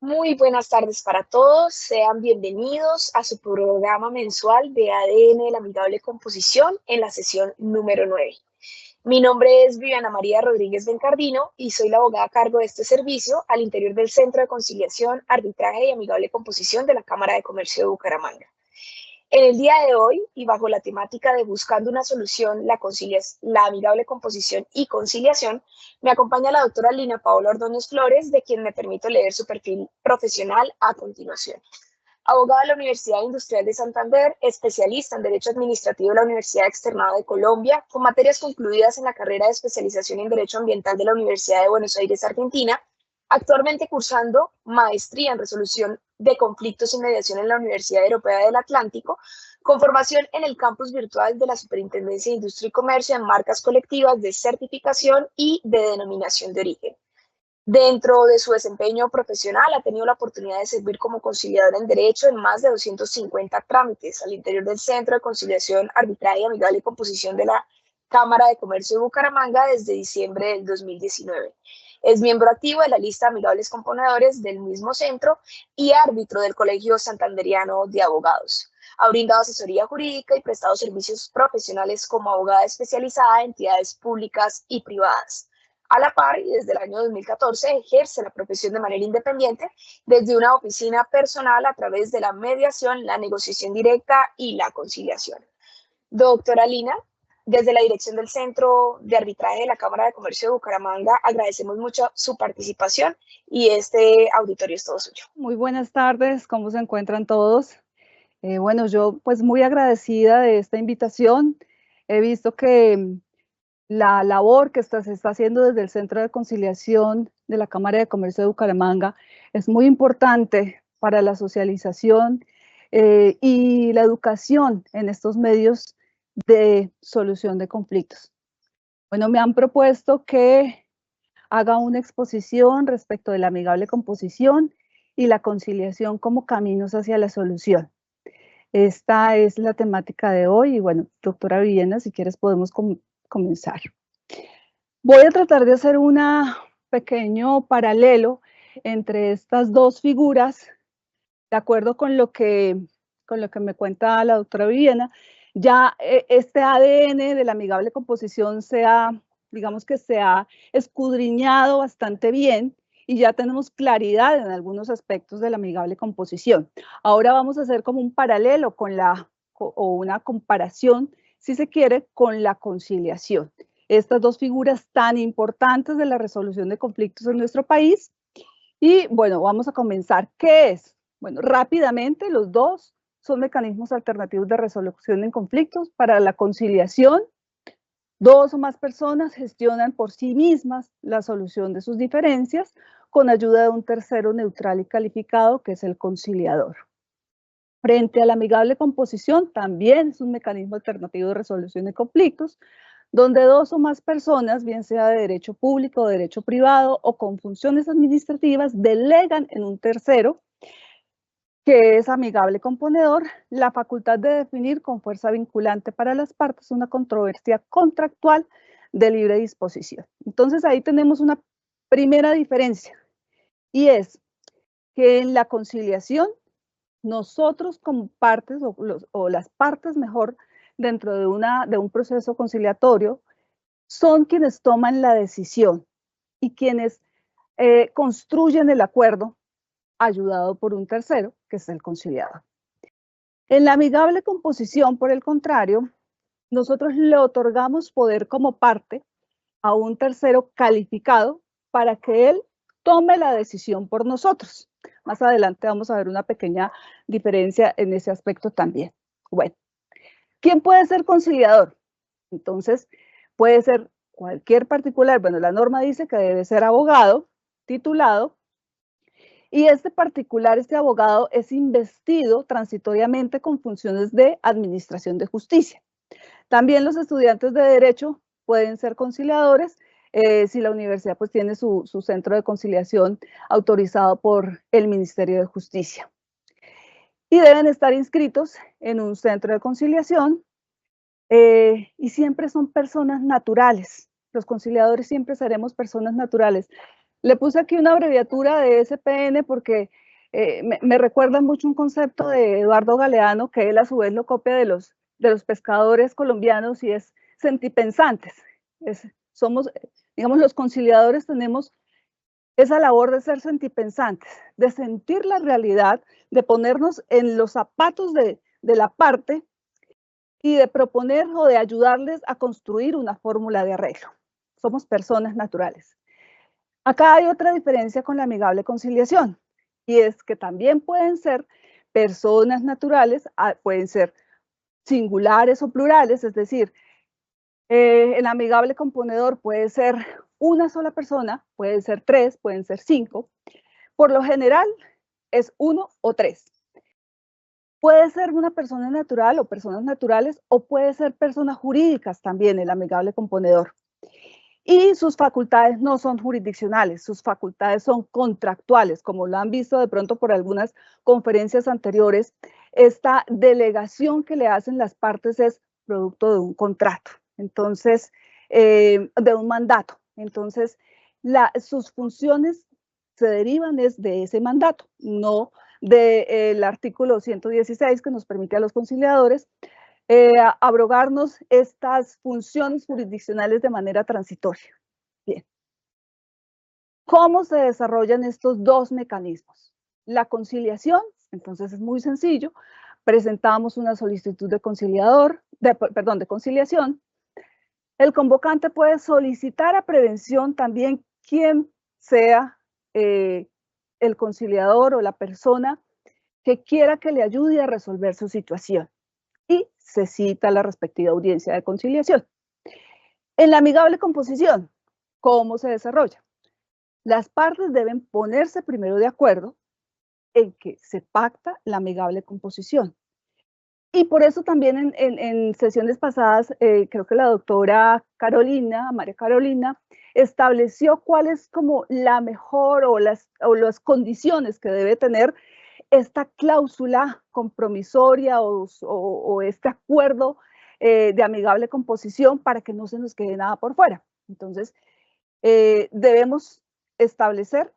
Muy buenas tardes para todos. Sean bienvenidos a su programa mensual de ADN de la amigable composición en la sesión número 9. Mi nombre es Viviana María Rodríguez Bencardino y soy la abogada a cargo de este servicio al interior del Centro de Conciliación, Arbitraje y Amigable Composición de la Cámara de Comercio de Bucaramanga. En el día de hoy, y bajo la temática de Buscando una solución, la amigable composición y conciliación, me acompaña la doctora Lina Paola Ordóñez Flores, de quien me permito leer su perfil profesional a continuación. Abogada de la Universidad Industrial de Santander, especialista en Derecho Administrativo de la Universidad Externado de Colombia, con materias concluidas en la carrera de especialización en Derecho Ambiental de la Universidad de Buenos Aires, Argentina, actualmente cursando maestría en resolución de conflictos y mediación en la Universidad Europea del Atlántico, con formación en el campus virtual de la Superintendencia de Industria y Comercio en marcas colectivas de certificación y de denominación de origen. Dentro de su desempeño profesional ha tenido la oportunidad de servir como conciliadora en derecho en más de 250 trámites al interior del Centro de Conciliación, Arbitraje, Amigable y Composición de la Cámara de Comercio de Bucaramanga desde diciembre del 2019. Es miembro activo de la lista de amigables componedores del mismo centro y árbitro del Colegio Santanderiano de Abogados. Ha brindado asesoría jurídica y prestado servicios profesionales como abogada especializada a entidades públicas y privadas. A la par, y desde el año 2014 ejerce la profesión de manera independiente desde una oficina personal a través de la mediación, la negociación directa y la conciliación. Doctora Lina, desde la dirección del Centro de Arbitraje de la Cámara de Comercio de Bucaramanga, agradecemos mucho su participación y este auditorio es todo suyo. Muy buenas tardes, ¿cómo se encuentran todos? Bueno, yo pues muy agradecida de esta invitación. He visto que la labor que se está haciendo desde el Centro de Conciliación de la Cámara de Comercio de Bucaramanga es muy importante para la socialización y la educación en estos medios de solución de conflictos. Bueno, me han propuesto que haga una exposición respecto de la amigable composición y la conciliación como caminos hacia la solución. Esta es la temática de hoy y bueno, doctora Viviana, si quieres podemos comenzar. Voy a tratar de hacer un pequeño paralelo entre estas dos figuras, de acuerdo con lo que me cuenta la doctora Viviana. Ya este ADN de la amigable composición digamos que se ha escudriñado bastante bien y ya tenemos claridad en algunos aspectos de la amigable composición. Ahora vamos a hacer como un paralelo o una comparación, si se quiere, con la conciliación. Estas dos figuras tan importantes de la resolución de conflictos en nuestro país. Y bueno, vamos a comenzar. ¿Qué es? Bueno, rápidamente, los dos son mecanismos alternativos de resolución en conflictos. Para la conciliación, dos o más personas gestionan por sí mismas la solución de sus diferencias con ayuda de un tercero neutral y calificado, que es el conciliador. Frente a la amigable composición, también es un mecanismo alternativo de resolución de conflictos, donde dos o más personas, bien sea de derecho público o de derecho privado o con funciones administrativas, delegan en un tercero, que es amigable componedor, la facultad de definir con fuerza vinculante para las partes una controversia contractual de libre disposición. Entonces ahí tenemos una primera diferencia y es que en la conciliación nosotros como partes o las partes mejor dentro de un proceso conciliatorio son quienes toman la decisión y quienes construyen el acuerdo ayudado por un tercero, que es el conciliador. En la amigable composición, por el contrario, nosotros le otorgamos poder como parte a un tercero calificado para que él tome la decisión por nosotros. Más adelante vamos a ver una pequeña diferencia en ese aspecto también. Bueno, ¿quién puede ser conciliador? Entonces, puede ser cualquier particular. Bueno, la norma dice que debe ser abogado, titulado, y este abogado es investido transitoriamente con funciones de administración de justicia. También los estudiantes de derecho pueden ser conciliadores si la universidad pues tiene su centro de conciliación autorizado por el Ministerio de Justicia. Y deben estar inscritos en un centro de conciliación y siempre son personas naturales. Los conciliadores siempre seremos personas naturales. Le puse aquí una abreviatura de SPN porque me recuerda mucho un concepto de Eduardo Galeano, que él a su vez lo copia de los pescadores colombianos y es sentipensantes. Somos, digamos, los conciliadores tenemos esa labor de ser sentipensantes, de sentir la realidad, de ponernos en los zapatos de la parte y de proponer o de ayudarles a construir una fórmula de arreglo. Somos personas naturales. Acá hay otra diferencia con la amigable conciliación, y es que también pueden ser personas naturales, pueden ser singulares o plurales, es decir, el amigable componedor puede ser una sola persona, pueden ser 3, pueden ser 5. Por lo general es 1 o 3. Puede ser una persona natural o personas naturales, o puede ser personas jurídicas también, el amigable componedor. Y sus facultades no son jurisdiccionales, sus facultades son contractuales, como lo han visto de pronto por algunas conferencias anteriores. Esta delegación que le hacen las partes es producto de un contrato, entonces, de un mandato. Entonces, sus funciones se derivan de ese mandato, no del artículo 116 que nos permite a los conciliadores abrogarnos estas funciones jurisdiccionales de manera transitoria. Bien. ¿Cómo se desarrollan estos dos mecanismos? La conciliación, entonces es muy sencillo, presentamos una solicitud de de conciliación. El convocante puede solicitar a prevención también quien sea el conciliador o la persona que quiera que le ayude a resolver su situación. Y se cita la respectiva audiencia de conciliación. En la amigable composición, ¿cómo se desarrolla? Las partes deben ponerse primero de acuerdo en que se pacta la amigable composición. Y por eso también en sesiones pasadas, creo que la doctora Carolina, María Carolina, estableció cuál es como la mejor o las condiciones que debe tener esta cláusula compromisoria o este acuerdo de amigable composición para que no se nos quede nada por fuera. Entonces, debemos establecer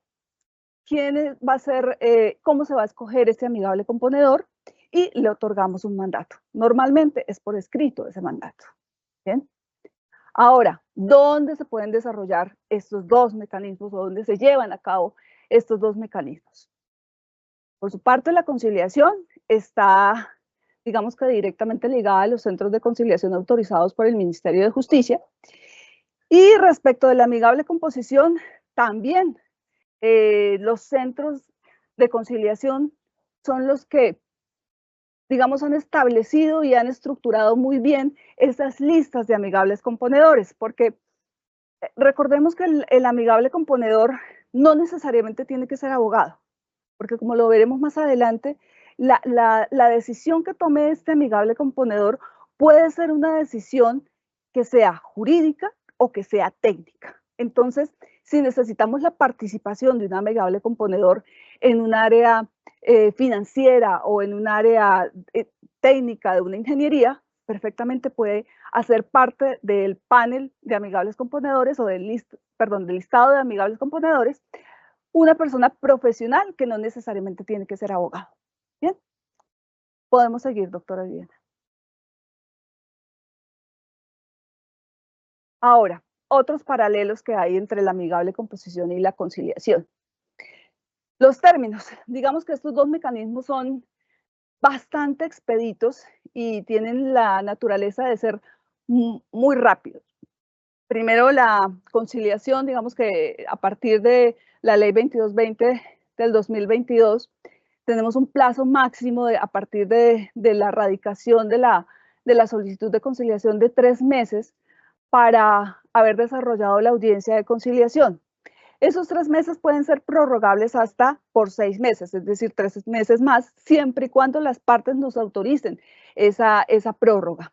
quién va a ser, cómo se va a escoger ese amigable componedor y le otorgamos un mandato. Normalmente es por escrito ese mandato. ¿Bien? Ahora, ¿dónde se pueden desarrollar estos dos mecanismos o dónde se llevan a cabo estos dos mecanismos? Por su parte, la conciliación está, digamos que directamente ligada a los centros de conciliación autorizados por el Ministerio de Justicia. Y respecto de la amigable composición, también los centros de conciliación son los que, digamos, han establecido y han estructurado muy bien esas listas de amigables componedores, porque recordemos que el amigable componedor no necesariamente tiene que ser abogado, porque como lo veremos más adelante, la decisión que tome este amigable componedor puede ser una decisión que sea jurídica o que sea técnica. Entonces, si necesitamos la participación de un amigable componedor en un área financiera o en un área técnica de una ingeniería, perfectamente puede hacer parte del panel de amigables componedores o del listado de amigables componedores una persona profesional que no necesariamente tiene que ser abogado. Bien, podemos seguir, doctora Viviana. Ahora, otros paralelos que hay entre la amigable composición y la conciliación. Los términos, digamos que estos dos mecanismos son bastante expeditos y tienen la naturaleza de ser muy rápidos. Primero, la conciliación, digamos que a partir de la ley 2220 del 2022, tenemos un plazo máximo a partir de la radicación de la solicitud de conciliación de 3 meses para haber desarrollado la audiencia de conciliación. Esos 3 meses pueden ser prorrogables hasta por 6 meses, es decir, 3 meses más, siempre y cuando las partes nos autoricen esa prórroga.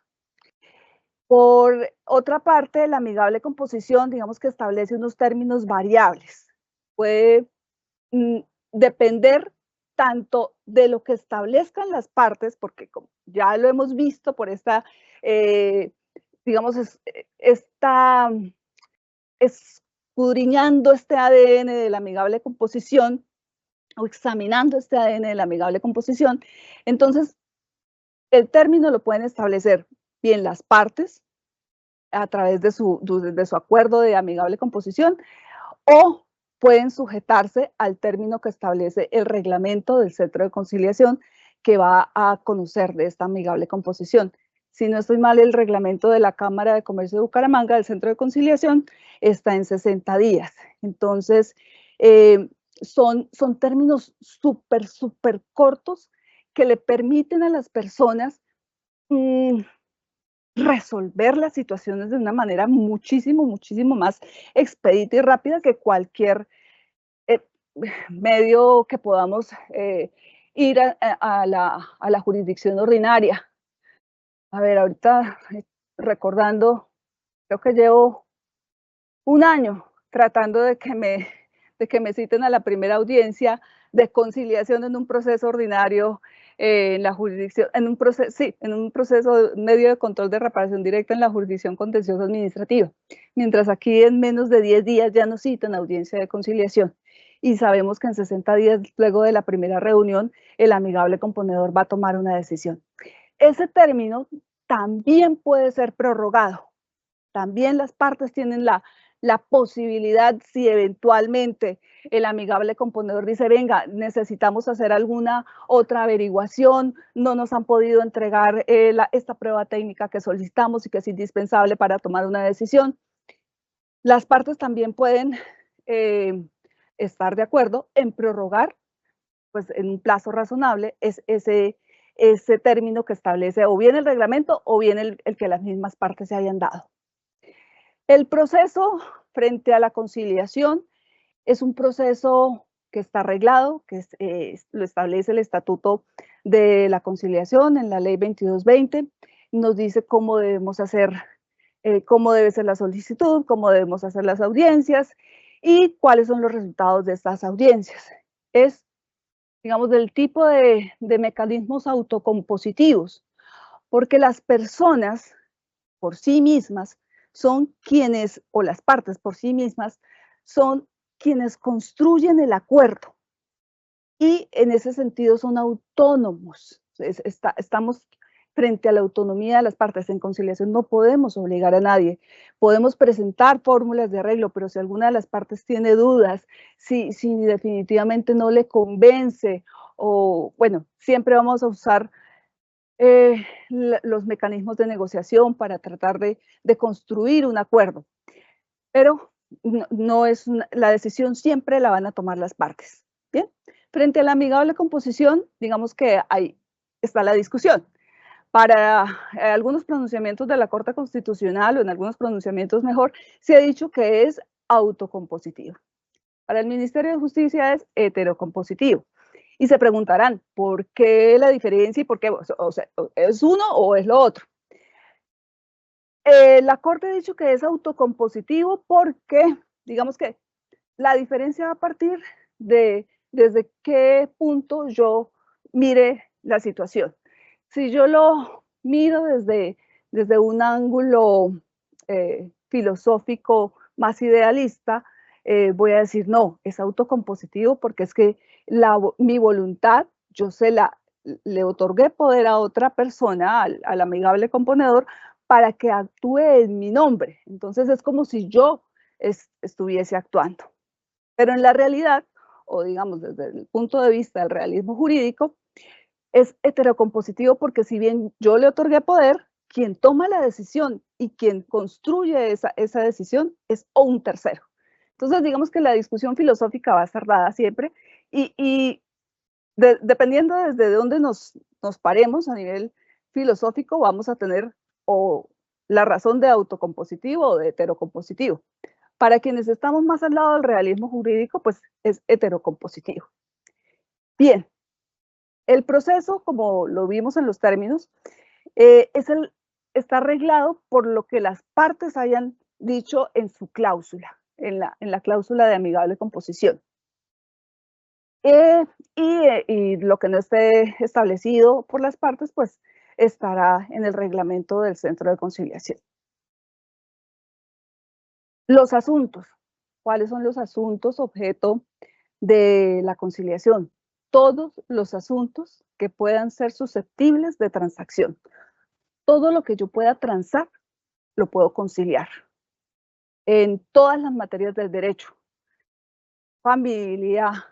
Por otra parte, la amigable composición, digamos que establece unos términos variables. Puede depender tanto de lo que establezcan las partes, porque como ya lo hemos visto por esta, digamos, es escudriñando este ADN de la amigable composición o examinando este ADN de la amigable composición, entonces el término lo pueden establecer bien las partes a través de su acuerdo de amigable composición, o pueden sujetarse al término que establece el reglamento del Centro de Conciliación que va a conocer de esta amigable composición. Si no estoy mal, el reglamento de la Cámara de Comercio de Bucaramanga, del Centro de Conciliación, está en 60 días. Entonces, son términos súper cortos que le permiten a las personas resolver las situaciones de una manera muchísimo más expedita y rápida que cualquier medio que podamos ir a la jurisdicción ordinaria. A ver, ahorita recordando, creo que llevo un año tratando de que me citen a la primera audiencia de conciliación en un proceso ordinario en la jurisdicción, en un proceso medio de control de reparación directa en la jurisdicción contenciosa administrativa, mientras aquí en menos de 10 días ya nos citan audiencia de conciliación y sabemos que en 60 días luego de la primera reunión el amigable componedor va a tomar una decisión. Ese término también puede ser prorrogado, también las partes tienen la posibilidad, si eventualmente el amigable componedor dice, venga, necesitamos hacer alguna otra averiguación, no nos han podido entregar esta prueba técnica que solicitamos y que es indispensable para tomar una decisión. Las partes también pueden estar de acuerdo en prorrogar, pues en un plazo razonable, ese término que establece o bien el reglamento o bien el que las mismas partes se hayan dado. El proceso frente a la conciliación es un proceso que está arreglado, que lo establece el Estatuto de la Conciliación en la Ley 2220, nos dice cómo debemos hacer, cómo debe ser la solicitud, cómo debemos hacer las audiencias y cuáles son los resultados de estas audiencias. Es, digamos, del tipo de mecanismos autocompositivos, porque las personas por sí mismas son quienes, o las partes por sí mismas, son quienes construyen el acuerdo y en ese sentido son autónomos. Estamos frente a la autonomía de las partes. En conciliación no podemos obligar a nadie. Podemos presentar fórmulas de arreglo, pero si alguna de las partes tiene dudas, si definitivamente no le convence, o bueno, siempre vamos a usar los mecanismos de negociación para tratar de construir un acuerdo. Pero no es la decisión siempre la van a tomar las partes. ¿Bien? Frente a la amigable composición, digamos que ahí está la discusión. Para algunos pronunciamientos de la Corte Constitucional o en algunos pronunciamientos mejor, se ha dicho que es autocompositivo. Para el Ministerio de Justicia es heterocompositivo. Y se preguntarán, ¿por qué la diferencia y por qué? O sea, ¿es uno o es lo otro? La Corte ha dicho que es autocompositivo porque, digamos que la diferencia va a partir de desde qué punto yo mire la situación. Si yo lo miro desde un ángulo filosófico más idealista, voy a decir, no, es autocompositivo porque es que mi voluntad, yo le otorgué poder a otra persona, al amigable componedor, para que actúe en mi nombre. Entonces es como si yo estuviese actuando. Pero en la realidad, o digamos desde el punto de vista del realismo jurídico, es heterocompositivo porque si bien yo le otorgué poder, quien toma la decisión y quien construye esa decisión es un tercero. Entonces, digamos que la discusión filosófica va a estar dada siempre y dependiendo desde dónde nos paremos a nivel filosófico, vamos a tener o la razón de autocompositivo o de heterocompositivo. Para quienes estamos más al lado del realismo jurídico, pues es heterocompositivo. Bien, el proceso, como lo vimos en los términos, está arreglado por lo que las partes hayan dicho en su cláusula, en la cláusula de amigable composición. Y lo que no esté establecido por las partes, pues estará en el reglamento del Centro de Conciliación. Los asuntos. cuáles son los asuntos objeto de la conciliación. Todos los asuntos que puedan ser susceptibles de transacción. Todo lo que yo pueda transar, lo puedo conciliar. En todas las materias del derecho. Familia,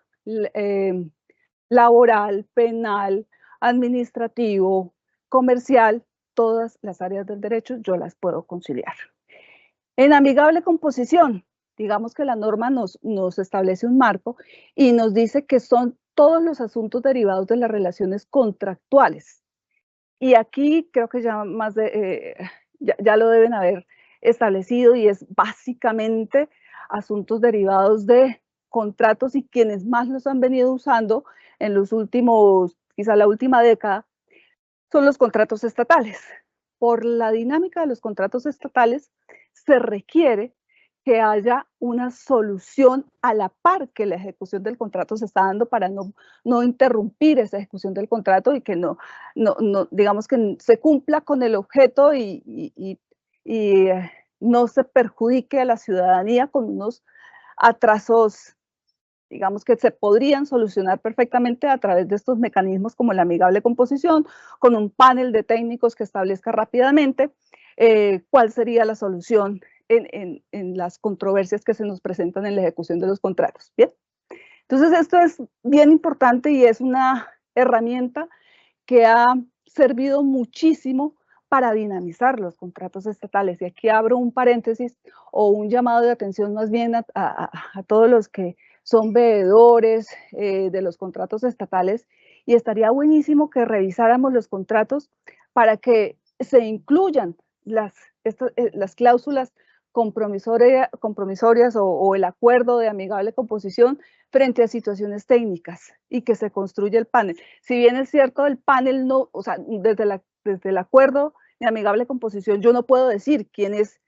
laboral, penal, administrativo, comercial, todas las áreas del derecho yo las puedo conciliar. En amigable composición, digamos que la norma nos establece un marco y nos dice que son todos los asuntos derivados de las relaciones contractuales. Y aquí creo que ya más de, ya lo deben haber establecido y es básicamente asuntos derivados de contratos y quienes más los han venido usando en los últimos, quizá la última década, son los contratos estatales. Por la dinámica de los contratos estatales, se requiere que haya una solución a la par que la ejecución del contrato se está dando para no interrumpir esa ejecución del contrato y que digamos que se cumpla con el objeto y no se perjudique a la ciudadanía con unos atrasos, digamos que se podrían solucionar perfectamente a través de estos mecanismos como la amigable composición, con un panel de técnicos que establezca rápidamente cuál sería la solución en las controversias que se nos presentan en la ejecución de los contratos. Bien, entonces esto es bien importante y es una herramienta que ha servido muchísimo para dinamizar los contratos estatales. Y aquí abro un paréntesis o un llamado de atención más bien a todos los que son veedores de los contratos estatales, y estaría buenísimo que revisáramos los contratos para que se incluyan las cláusulas compromisorias o el acuerdo de amigable composición frente a situaciones técnicas y que se construya el panel. Si bien es cierto, el panel no, o sea, desde el acuerdo de amigable composición yo no puedo decir quiénes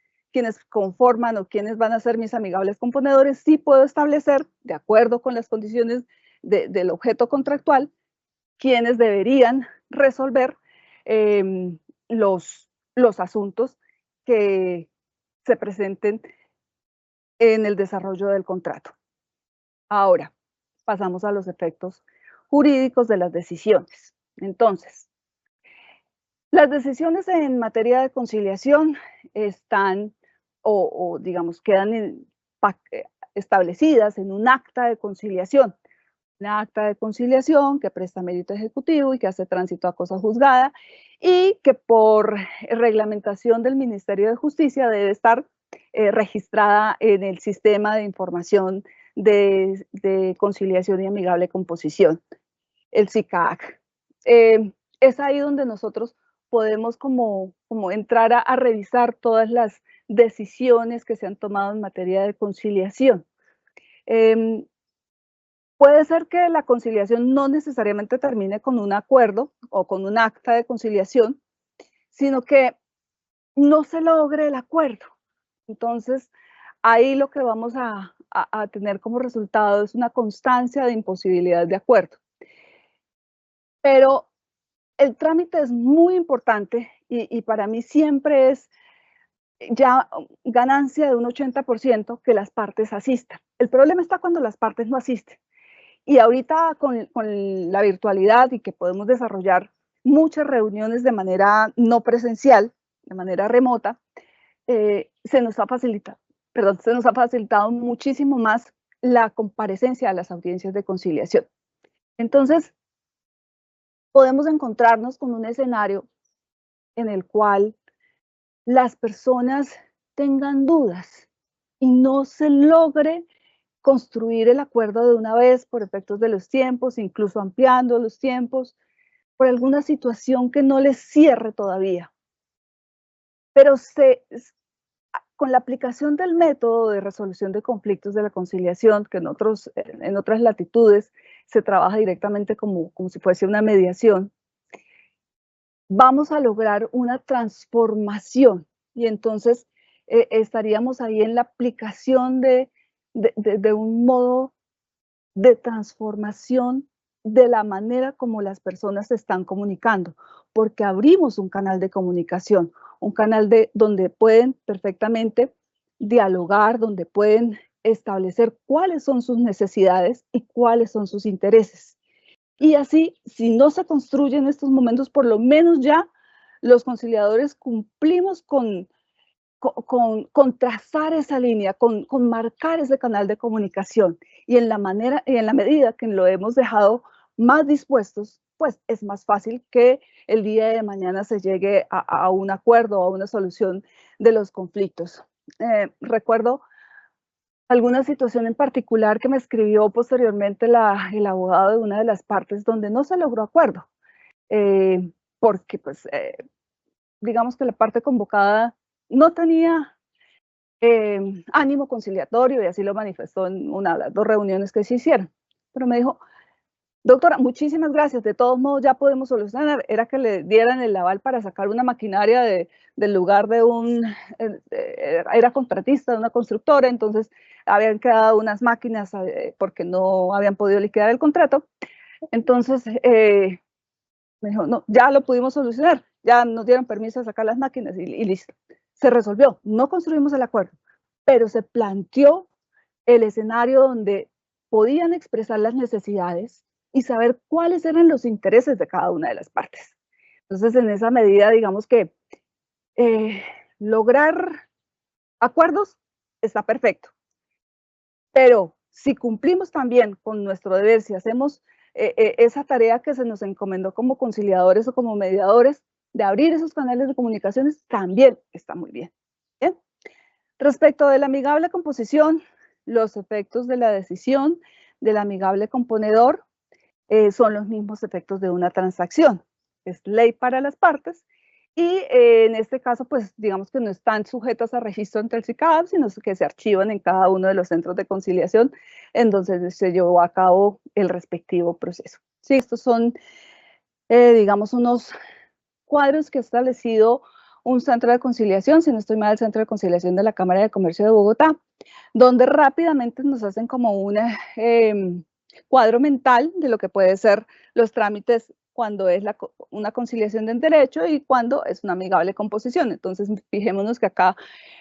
conforman o quiénes van a ser mis amigables componedores, sí puedo establecer, de acuerdo con las condiciones del objeto contractual, quiénes deberían resolver los asuntos que se presenten en el desarrollo del contrato. Ahora, pasamos a los efectos jurídicos de las decisiones. Entonces, las decisiones en materia de conciliación están o digamos, quedan establecidas en un acta de conciliación. Una acta de conciliación que presta mérito ejecutivo y que hace tránsito a cosa juzgada y que por reglamentación del Ministerio de Justicia debe estar registrada en el sistema de información de conciliación y amigable composición, el SICAC. Es ahí donde nosotros podemos como entrar a revisar todas las decisiones que se han tomado en materia de conciliación. Puede ser que la conciliación no necesariamente termine con un acuerdo o con un acta de conciliación, sino que no se logre el acuerdo. Entonces, ahí lo que vamos a tener como resultado es una constancia de imposibilidad de acuerdo. Pero el trámite es muy importante y para mí siempre es ya ganancia de un 80% que las partes asistan. El problema está cuando las partes no asisten. Y ahorita con la virtualidad y que podemos desarrollar muchas reuniones de manera no presencial, de manera remota, se nos ha facilitado muchísimo más la comparecencia a las audiencias de conciliación. Entonces, podemos encontrarnos con un escenario en el cual las personas tengan dudas y no se logre construir el acuerdo de una vez por efectos de los tiempos, incluso ampliando los tiempos, por alguna situación que no les cierre todavía. Pero con la aplicación del método de resolución de conflictos de la conciliación, que en otras latitudes se trabaja directamente como si fuese una mediación, vamos a lograr una transformación y entonces estaríamos ahí en la aplicación de un modo de transformación de la manera como las personas se están comunicando, porque abrimos un canal de comunicación, un canal donde pueden perfectamente dialogar, donde pueden establecer cuáles son sus necesidades y cuáles son sus intereses. Y así, si no se construye en estos momentos, por lo menos ya los conciliadores cumplimos con trazar esa línea, con marcar ese canal de comunicación. Y en la medida que lo hemos dejado más dispuestos, pues es más fácil que el día de mañana se llegue a un acuerdo, a una solución de los conflictos. Recuerdo alguna situación en particular que me escribió posteriormente el abogado de una de las partes donde no se logró acuerdo, porque pues digamos que la parte convocada no tenía ánimo conciliatorio y así lo manifestó en una de las 2 reuniones que se hicieron. Pero me dijo, doctora, muchísimas gracias, de todos modos ya podemos solucionar, era que le dieran el aval para sacar una maquinaria del lugar de era contratista de una constructora, entonces habían quedado unas máquinas porque no habían podido liquidar el contrato, entonces me dijo, no, ya lo pudimos solucionar, ya nos dieron permiso de sacar las máquinas y listo. Se resolvió, no construimos el acuerdo, pero se planteó el escenario donde podían expresar las necesidades y saber cuáles eran los intereses de cada una de las partes. Entonces, en esa medida, digamos que lograr acuerdos está perfecto, pero si cumplimos también con nuestro deber, si hacemos esa tarea que se nos encomendó como conciliadores o como mediadores, de abrir esos canales de comunicaciones, también está muy bien. ¿Bien? Respecto de la amigable composición, los efectos de la decisión del amigable componedor son los mismos efectos de una transacción. Es ley para las partes y en este caso, pues digamos que no están sujetas a registro ante el SICAV, sino que se archivan en cada uno de los centros de conciliación en donde se llevó a cabo el respectivo proceso. Sí, estos son, digamos, unos cuadros que ha establecido un centro de conciliación, si no estoy mal, el centro de conciliación de la Cámara de Comercio de Bogotá, donde rápidamente nos hacen como un cuadro mental de lo que puede ser los trámites cuando es una conciliación de derecho y cuando es una amigable composición. Entonces, fijémonos que acá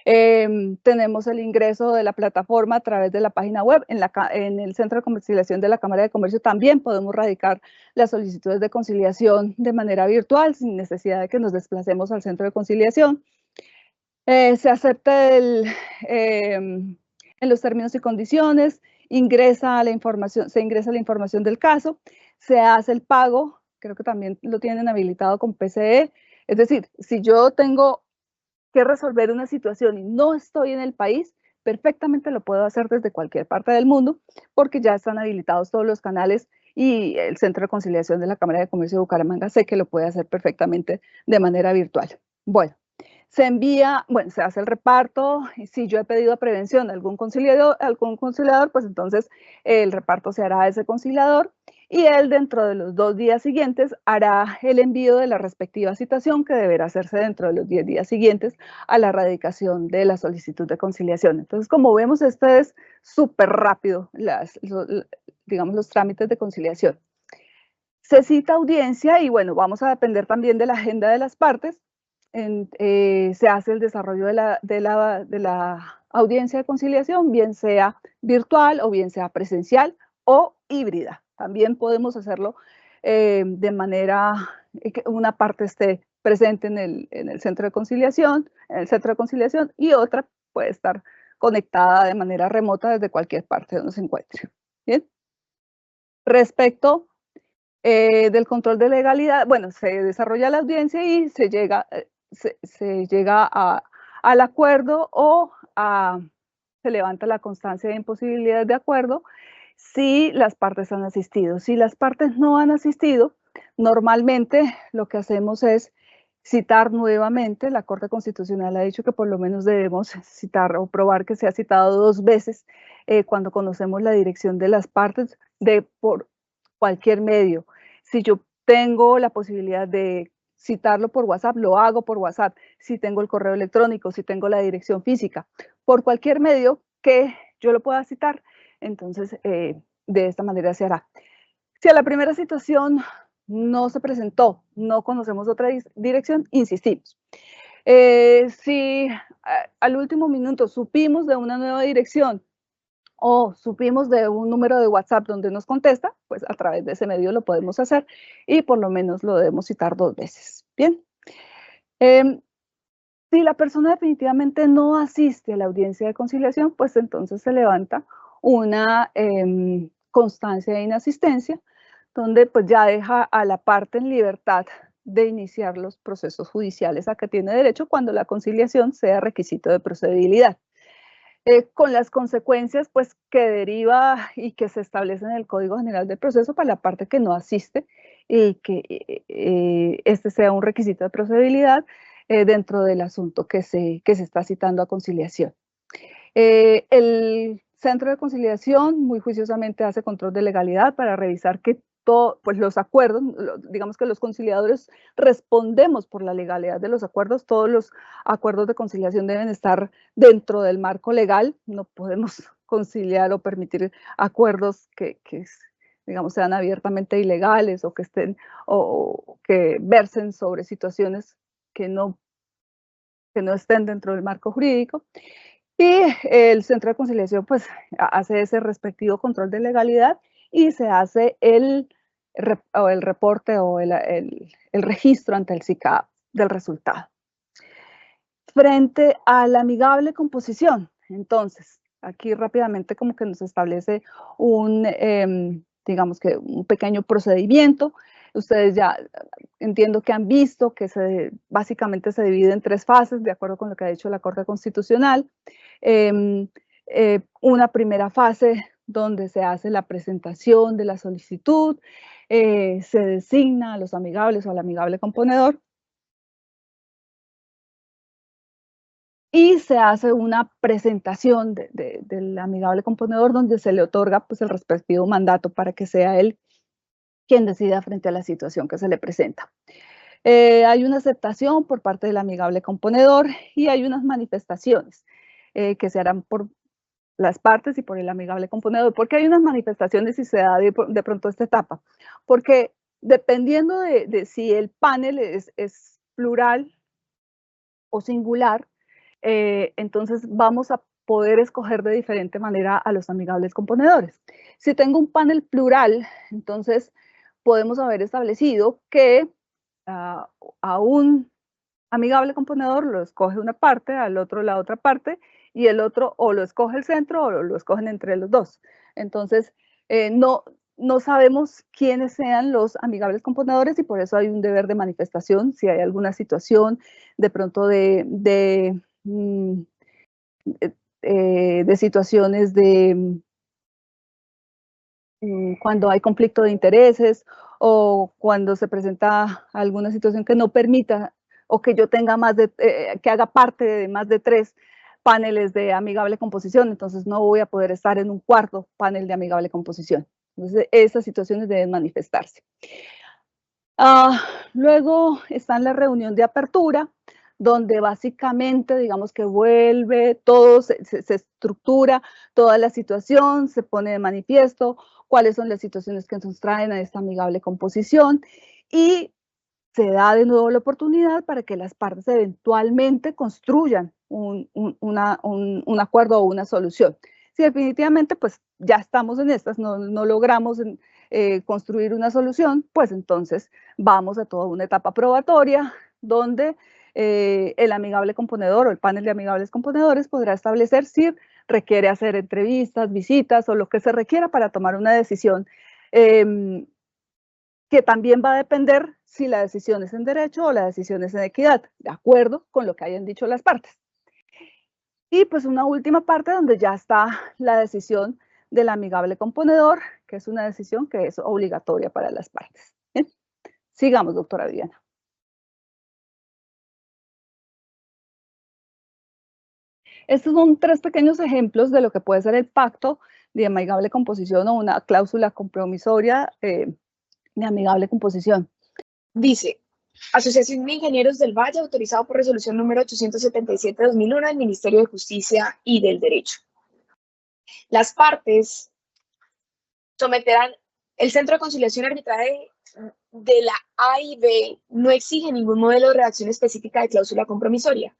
tenemos el ingreso de la plataforma a través de la página web. En el Centro de Conciliación de la Cámara de Comercio también podemos radicar las solicitudes de conciliación de manera virtual, sin necesidad de que nos desplacemos al centro de conciliación. Se acepta en los términos y condiciones, se ingresa la información del caso, se hace el pago, creo que también lo tienen habilitado con PCE, es decir, si yo tengo que resolver una situación y no estoy en el país, perfectamente lo puedo hacer desde cualquier parte del mundo porque ya están habilitados todos los canales y el Centro de Conciliación de la Cámara de Comercio de Bucaramanga sé que lo puede hacer perfectamente de manera virtual. Bueno, se envía, bueno, se hace el reparto, y si yo he pedido a prevención a algún conciliador, pues entonces el reparto se hará a ese conciliador y él dentro de los 2 días siguientes hará el envío de la respectiva citación que deberá hacerse dentro de los 10 días siguientes a la radicación de la solicitud de conciliación. Entonces, como vemos, esto es súper rápido, digamos, los trámites de conciliación. Se cita audiencia y bueno, vamos a depender también de la agenda de las partes. Se hace el desarrollo de la audiencia de conciliación, bien sea virtual o bien sea presencial o híbrida. También podemos hacerlo de manera que una parte esté presente en el centro de conciliación, y otra puede estar conectada de manera remota desde cualquier parte donde se encuentre. Bien. Respecto del control de legalidad, bueno, se desarrolla la audiencia y se llega al acuerdo o se levanta la constancia de imposibilidad de acuerdo si las partes han asistido. Si las partes no han asistido, normalmente lo que hacemos es citar nuevamente. La Corte Constitucional ha dicho que por lo menos debemos citar o probar que se ha citado 2 veces cuando conocemos la dirección de las partes por cualquier medio. Si yo tengo la posibilidad de citarlo por WhatsApp, lo hago por WhatsApp. Si tengo el correo electrónico, si tengo la dirección física, por cualquier medio que yo lo pueda citar, entonces de esta manera se hará. Si a la primera situación no se presentó, no conocemos otra dirección, insistimos. Si al último minuto supimos de una nueva dirección o supimos de un número de WhatsApp donde nos contesta, pues a través de ese medio lo podemos hacer y por lo menos lo debemos citar 2 veces. Bien. Si la persona definitivamente no asiste a la audiencia de conciliación, pues entonces se levanta una constancia de inasistencia, donde pues ya deja a la parte en libertad de iniciar los procesos judiciales a que tiene derecho cuando la conciliación sea requisito de procedibilidad. Con las consecuencias pues que deriva y que se establece en el Código General del Proceso para la parte que no asiste y que este sea un requisito de procedibilidad dentro del asunto que se está citando a conciliación. El Centro de Conciliación muy juiciosamente hace control de legalidad para revisar que pues los acuerdos, digamos que los conciliadores respondemos por la legalidad de los acuerdos, todos los acuerdos de conciliación deben estar dentro del marco legal, no podemos conciliar o permitir acuerdos que digamos, sean abiertamente ilegales o que estén o que versen sobre situaciones que no estén dentro del marco jurídico. Y el Centro de Conciliación pues hace ese respectivo control de legalidad y se hace el reporte o el registro ante el SICAP del resultado. Frente a la amigable composición, entonces, aquí rápidamente como que nos establece un, digamos que un pequeño procedimiento. Ustedes ya entiendo que han visto que básicamente se divide en 3 fases, de acuerdo con lo que ha dicho la Corte Constitucional. Una primera fase donde se hace la presentación de la solicitud, se designa a los amigables o al amigable componedor y se hace una presentación del amigable componedor donde se le otorga pues, el respectivo mandato para que sea él quien decida frente a la situación que se le presenta. Hay una aceptación por parte del amigable componedor y hay unas manifestaciones que se harán por las partes y por el amigable componedor. ¿Por qué hay unas manifestaciones y se da de pronto esta etapa? Porque dependiendo de si el panel es plural o singular, entonces vamos a poder escoger de diferente manera a los amigables componedores. Si tengo un panel plural, entonces podemos haber establecido que a un amigable componedor lo escoge una parte, al otro la otra parte, y el otro o lo escoge el centro o lo escogen entre los dos. Entonces, no sabemos quiénes sean los amigables componedores y por eso hay un deber de manifestación si hay alguna situación de pronto de situaciones de cuando hay conflicto de intereses o cuando se presenta alguna situación que no permita o que yo tenga que haga parte de más de 3 paneles de amigable composición, entonces no voy a poder estar en un cuarto panel de amigable composición. Entonces, esas situaciones deben manifestarse. Luego está la reunión de apertura, donde básicamente, digamos que vuelve todo, se estructura toda la situación, se pone de manifiesto cuáles son las situaciones que nos traen a esta amigable composición y se da de nuevo la oportunidad para que las partes eventualmente construyan un acuerdo o una solución. Si definitivamente pues ya estamos en estas, no logramos construir una solución, pues entonces vamos a toda una etapa probatoria donde el amigable componedor o el panel de amigables componedores podrá establecer si requiere hacer entrevistas, visitas o lo que se requiera para tomar una decisión que también va a depender si la decisión es en derecho o la decisión es en equidad, de acuerdo con lo que hayan dicho las partes. Y pues una última parte donde ya está la decisión del amigable componedor, que es una decisión que es obligatoria para las partes. ¿Bien? Sigamos, doctora Viviana. Estos son 3 pequeños ejemplos de lo que puede ser el pacto de amigable composición o una cláusula compromisoria de amigable composición. Dice, Asociación de Ingenieros del Valle, autorizado por resolución número 877/2001 del Ministerio de Justicia y del Derecho. Las partes someterán el Centro de Conciliación y Arbitraje de la A y B no exige ningún modelo de redacción específica de cláusula compromisoria.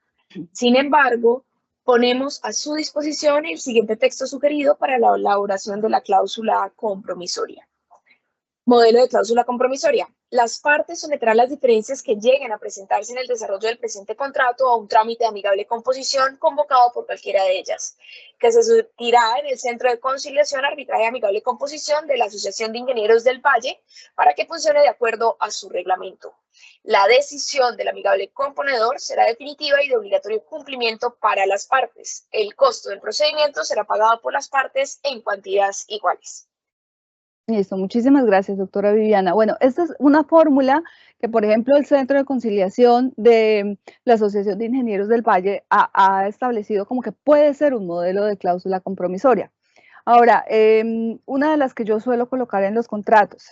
Sin embargo, Ponemos a su disposición el siguiente texto sugerido para la elaboración de la cláusula compromisoria. Modelo de cláusula compromisoria. Las partes someterán las diferencias que lleguen a presentarse en el desarrollo del presente contrato a un trámite de amigable composición convocado por cualquiera de ellas, que se surtirá en el Centro de Conciliación, Arbitraje y Amigable Composición de la Asociación de Ingenieros del Valle para que funcione de acuerdo a su reglamento. La decisión del amigable componedor será definitiva y de obligatorio cumplimiento para las partes. El costo del procedimiento será pagado por las partes en cuantías iguales. Listo, muchísimas gracias, doctora Viviana. Bueno, esta es una fórmula que, por ejemplo, el Centro de Conciliación de la Asociación de Ingenieros del Valle ha establecido como que puede ser un modelo de cláusula compromisoria. Ahora, una de las que yo suelo colocar en los contratos,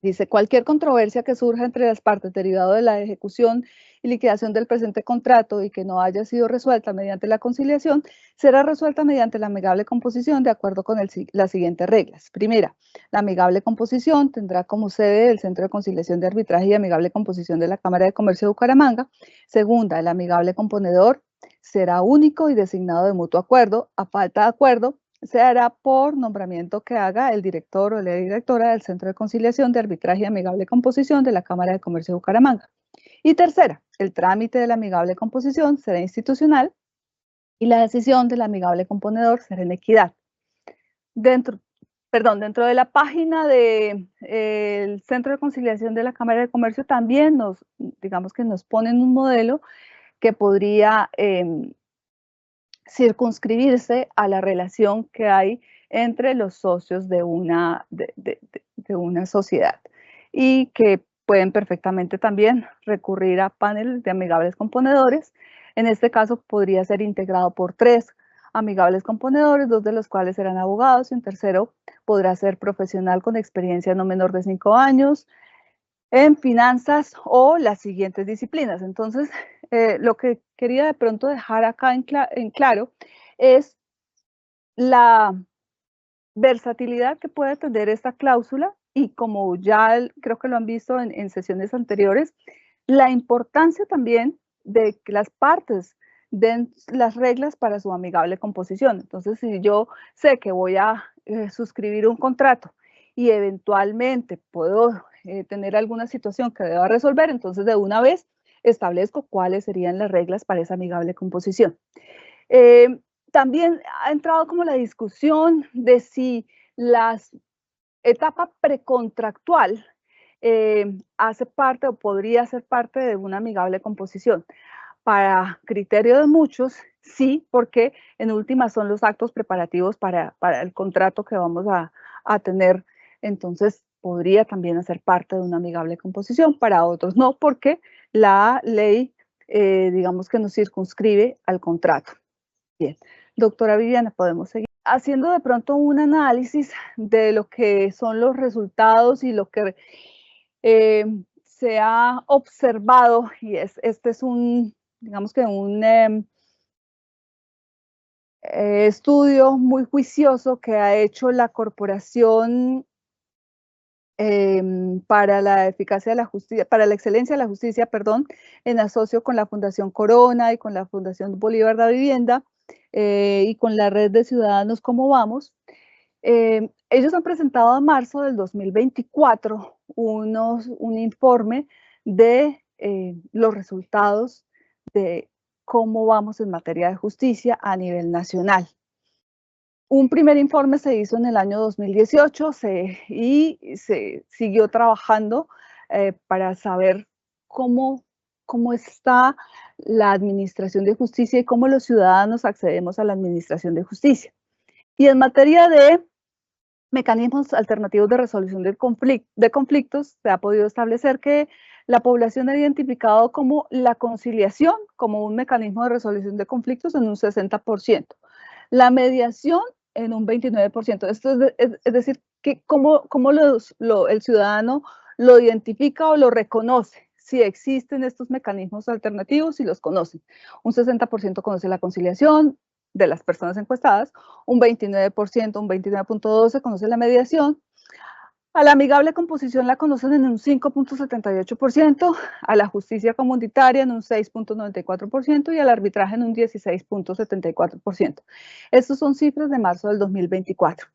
dice, cualquier controversia que surja entre las partes derivado de la ejecución y liquidación del presente contrato y que no haya sido resuelta mediante la conciliación, será resuelta mediante la amigable composición de acuerdo con las siguientes reglas. Primera, la amigable composición tendrá como sede el Centro de Conciliación de Arbitraje y Amigable Composición de la Cámara de Comercio de Bucaramanga. Segunda, el amigable componedor será único y designado de mutuo acuerdo. A falta de acuerdo, se hará por nombramiento que haga el director o la directora del Centro de Conciliación de Arbitraje y Amigable Composición de la Cámara de Comercio de Bucaramanga. Y tercera, el trámite de la amigable composición será institucional y la decisión del amigable componedor será en equidad. Dentro de la página del Centro de Conciliación de la Cámara de Comercio también digamos que nos ponen un modelo que podría circunscribirse a la relación que hay entre los socios de una sociedad y que pueden perfectamente también recurrir a paneles de amigables componedores. En este caso podría ser integrado por 3 amigables componedores, 2 de los cuales serán abogados y un tercero podrá ser profesional con experiencia no menor de 5 años en finanzas o las siguientes disciplinas. Entonces, lo que quería de pronto dejar acá en claro es la versatilidad que puede tener esta cláusula y como ya creo que lo han visto en sesiones anteriores, la importancia también de que las partes den las reglas para su amigable composición. Entonces, si yo sé que voy a suscribir un contrato y eventualmente puedo tener alguna situación que deba resolver, entonces de una vez establezco cuáles serían las reglas para esa amigable composición. También ha entrado como la discusión de si la etapa precontractual hace parte o podría ser parte de una amigable composición. Para criterio de muchos, sí, porque en última son los actos preparativos para el contrato que vamos a tener. Entonces, podría también hacer parte de una amigable composición. Para otros no, porque la ley, digamos que nos circunscribe al contrato. Bien, doctora Viviana, podemos seguir haciendo de pronto un análisis de lo que son los resultados y lo que se ha observado, y este es un, digamos que un estudio muy juicioso que ha hecho la Corporación para la Eficacia de la Justicia, para la Excelencia de la Justicia, perdón, en asocio con la Fundación Corona y con la Fundación Bolívar de Vivienda y con la Red de Ciudadanos Cómo Vamos. Ellos han presentado en marzo del 2024 un informe de los resultados de cómo vamos en materia de justicia a nivel nacional. Un primer informe se hizo en el año 2018 y se siguió trabajando para saber cómo está la administración de justicia y cómo los ciudadanos accedemos a la administración de justicia. Y en materia de mecanismos alternativos de resolución de conflictos, se ha podido establecer que la población ha identificado como la conciliación como un mecanismo de resolución de conflictos en un 60%, la mediación en un 29%. Esto es decir, que cómo el ciudadano lo identifica o lo reconoce, si existen estos mecanismos alternativos, si los conocen. Un 60% conoce la conciliación de las personas encuestadas, un 29%, un 29.12% conoce la mediación, A la amigable composición la conocen en un 5.78%, a la justicia comunitaria en un 6.94% y al arbitraje en un 16.74%. Estas son cifras de marzo del 2024.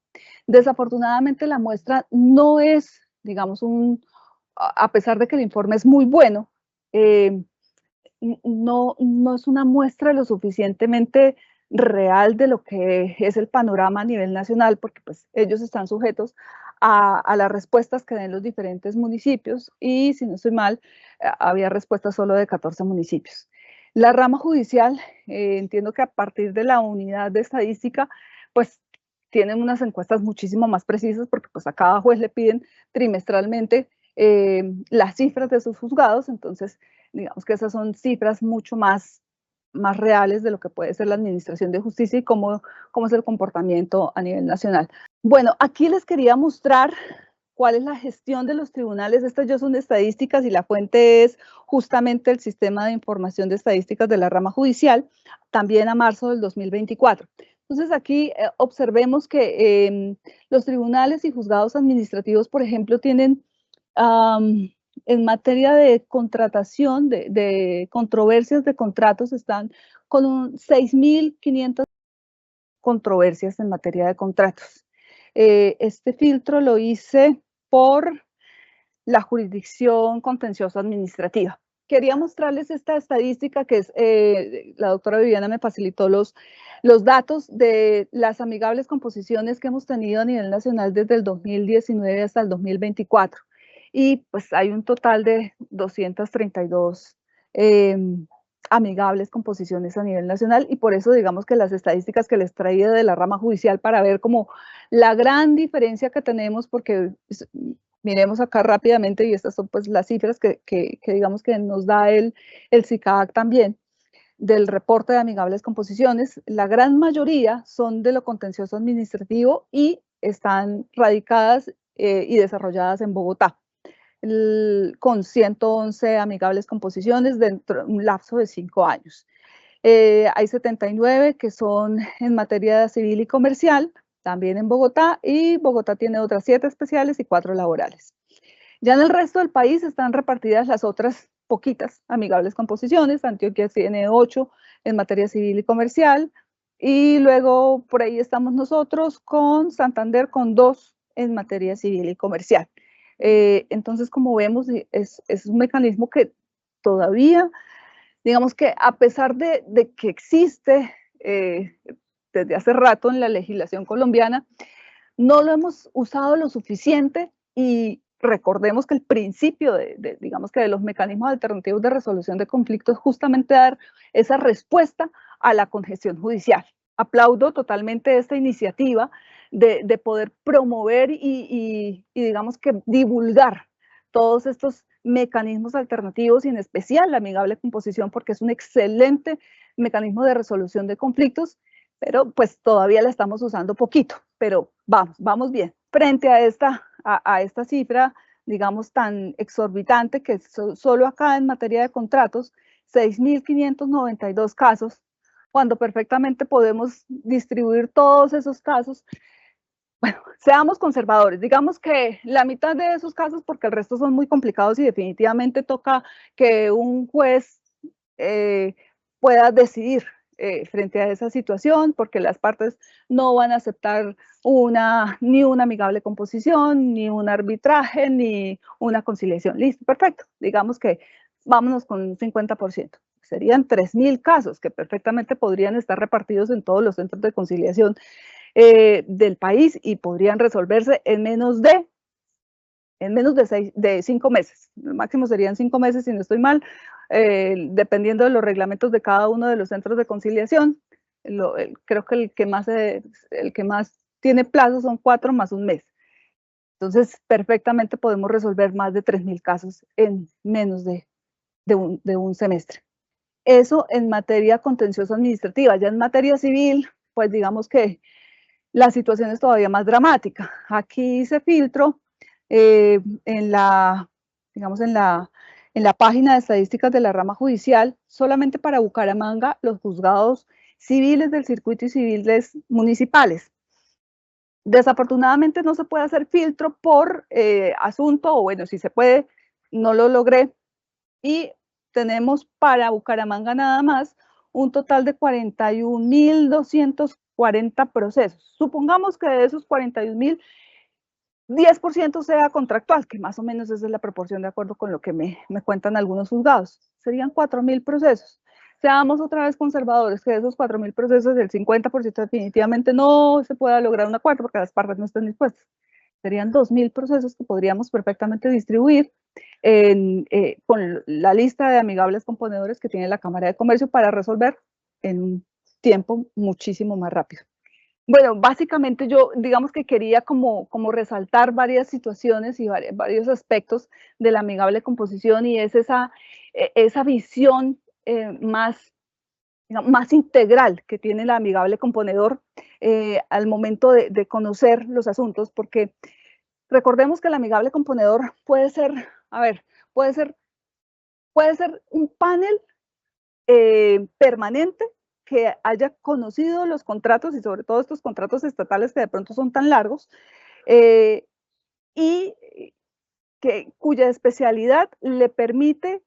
Desafortunadamente la muestra no es, digamos, a pesar de que el informe es muy bueno, no es una muestra lo suficientemente real de lo que es el panorama a nivel nacional, porque pues ellos están sujetos a las respuestas que den los diferentes municipios y, si no estoy mal, había respuestas solo de 14 municipios. La rama judicial, entiendo que a partir de la unidad de estadística, pues tienen unas encuestas muchísimo más precisas porque pues a cada juez le piden trimestralmente las cifras de sus juzgados, entonces digamos que esas son cifras mucho más reales de lo que puede ser la administración de justicia y cómo es el comportamiento a nivel nacional. Bueno, aquí les quería mostrar cuál es la gestión de los tribunales. Estas ya son estadísticas y la fuente es justamente el Sistema de Información de Estadísticas de la Rama Judicial, también a marzo del 2024. Entonces aquí observemos que los tribunales y juzgados administrativos, por ejemplo, tienen en materia de contratación, de controversias de contratos, están con 6.500 controversias en materia de contratos. Este filtro lo hice por la jurisdicción contenciosa administrativa. Quería mostrarles esta estadística que es, la doctora Viviana me facilitó los datos de las amigables composiciones que hemos tenido a nivel nacional desde el 2019 hasta el 2024. Y pues hay un total de 232 amigables composiciones a nivel nacional y por eso digamos que las estadísticas que les traía de la rama judicial para ver como la gran diferencia que tenemos, porque miremos acá rápidamente y estas son pues las cifras que digamos que nos da el SICAC también del reporte de amigables composiciones. La gran mayoría son de lo contencioso administrativo y están radicadas y desarrolladas en Bogotá, con 111 amigables composiciones dentro de un lapso de 5 años. Hay 79 que son en materia civil y comercial, también en Bogotá, y Bogotá tiene otras 7 especiales y 4 laborales. Ya en el resto del país están repartidas las otras poquitas amigables composiciones. Antioquia tiene 8 en materia civil y comercial, y luego por ahí estamos nosotros con Santander con 2 en materia civil y comercial. Entonces, como vemos, es un mecanismo que todavía, digamos que a pesar de que existe desde hace rato en la legislación colombiana, no lo hemos usado lo suficiente y recordemos que el principio digamos que de los mecanismos alternativos de resolución de conflictos es justamente dar esa respuesta a la congestión judicial. Aplaudo totalmente esta iniciativa de poder promover y digamos que divulgar todos estos mecanismos alternativos y en especial la amigable composición porque es un excelente mecanismo de resolución de conflictos, pero pues todavía la estamos usando poquito, pero vamos bien. Frente a esta cifra, digamos, tan exorbitante que solo acá en materia de contratos, 6.592 casos, cuando perfectamente podemos distribuir todos esos casos. Bueno, seamos conservadores, digamos que la mitad de esos casos, porque el resto son muy complicados y definitivamente toca que un juez pueda decidir frente a esa situación, porque las partes no van a aceptar ni una amigable composición, ni un arbitraje, ni una conciliación. Listo, perfecto. Digamos que vámonos con un 50%. Serían 3.000 casos que perfectamente podrían estar repartidos en todos los centros de conciliación del país y podrían resolverse en menos de 5 meses. El máximo serían 5 meses, si no estoy mal, dependiendo de los reglamentos de cada uno de los centros de conciliación. Creo que el que más tiene plazo son 4 más un mes. Entonces, perfectamente podemos resolver más de 3.000 casos en menos de un semestre. Eso en materia contenciosa administrativa. Ya en materia civil, pues digamos que la situación es todavía más dramática. Aquí hice filtro en la página de estadísticas de la rama judicial, solamente para Bucaramanga, los juzgados civiles del circuito y civiles municipales. Desafortunadamente no se puede hacer filtro por asunto, o bueno, si se puede, no lo logré. Y tenemos para Bucaramanga nada más un total de 41.240 procesos. Supongamos que de esos 41.000, 10% sea contractual, que más o menos esa es la proporción de acuerdo con lo que me cuentan algunos juzgados. Serían 4.000 procesos. Seamos otra vez conservadores, que de esos 4.000 procesos, el 50% definitivamente no se pueda lograr un acuerdo porque las partes no están dispuestas. Serían 2.000 procesos que podríamos perfectamente distribuir con la lista de amigables componedores que tiene la Cámara de Comercio para resolver en un tiempo muchísimo más rápido. Bueno, básicamente yo digamos que quería como resaltar varias situaciones y varios aspectos de la amigable composición, y es esa visión más integral que tiene la amigable componedor al momento de conocer los asuntos, porque recordemos que el amigable componedor puede ser, puede ser un panel permanente que haya conocido los contratos, y sobre todo estos contratos estatales que de pronto son tan largos, y cuya especialidad le permite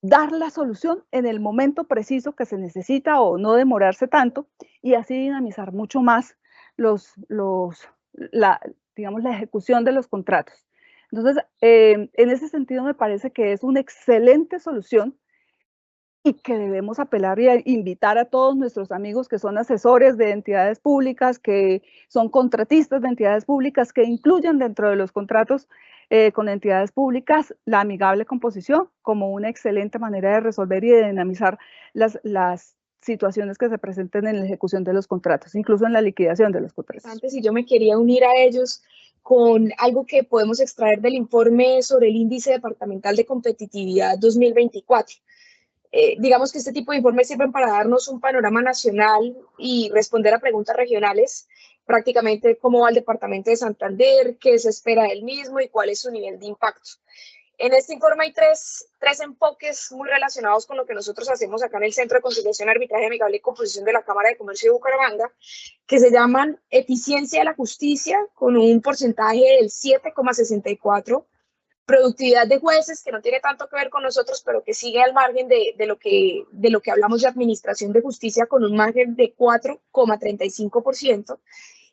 dar la solución en el momento preciso que se necesita o no demorarse tanto, y así dinamizar mucho más digamos, la ejecución de los contratos. Entonces, en ese sentido me parece que es una excelente solución y que debemos apelar y invitar a todos nuestros amigos que son asesores de entidades públicas, que son contratistas de entidades públicas, que incluyan dentro de los contratos con entidades públicas la amigable composición como una excelente manera de resolver y de dinamizar las situaciones que se presenten en la ejecución de los contratos, incluso en la liquidación de los contratos. Antes, y yo me quería unir a ellos con algo que podemos extraer del informe sobre el Índice Departamental de Competitividad 2024. Digamos que este tipo de informes sirven para darnos un panorama nacional y responder a preguntas regionales, prácticamente cómo va el departamento de Santander, qué se espera del mismo y cuál es su nivel de impacto. En este informe hay tres enfoques muy relacionados con lo que nosotros hacemos acá en el Centro de Conciliación, Arbitraje Amigable y Composición de la Cámara de Comercio de Bucaramanga, que se llaman eficiencia de la justicia, con un porcentaje del 7,64%, productividad de jueces, que no tiene tanto que ver con nosotros, pero que sigue al margen de lo que hablamos de administración de justicia, con un margen de 4,35%,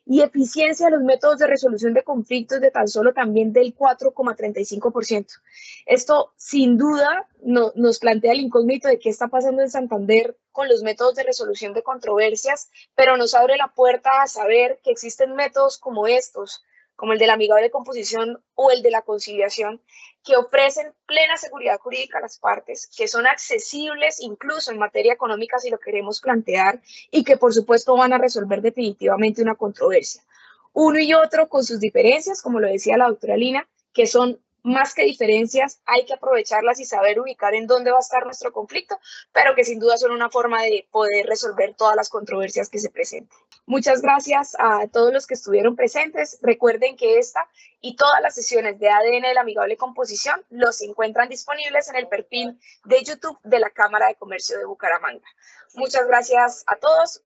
y eficiencia de los métodos de resolución de conflictos de tan solo también del 4,35%. Esto sin duda nos plantea el incógnito de qué está pasando en Santander con los métodos de resolución de controversias, pero nos abre la puerta a saber que existen métodos como estos, como el de la amigable composición o el de la conciliación, que ofrecen plena seguridad jurídica a las partes, que son accesibles incluso en materia económica si lo queremos plantear, y que por supuesto van a resolver definitivamente una controversia. Uno y otro con sus diferencias, como lo decía la doctora Lina, que son más que diferencias, hay que aprovecharlas y saber ubicar en dónde va a estar nuestro conflicto, pero que sin duda son una forma de poder resolver todas las controversias que se presenten. Muchas gracias a todos los que estuvieron presentes. Recuerden que esta y todas las sesiones de ADN de la amigable composición los encuentran disponibles en el perfil de YouTube de la Cámara de Comercio de Bucaramanga. Muchas gracias a todos.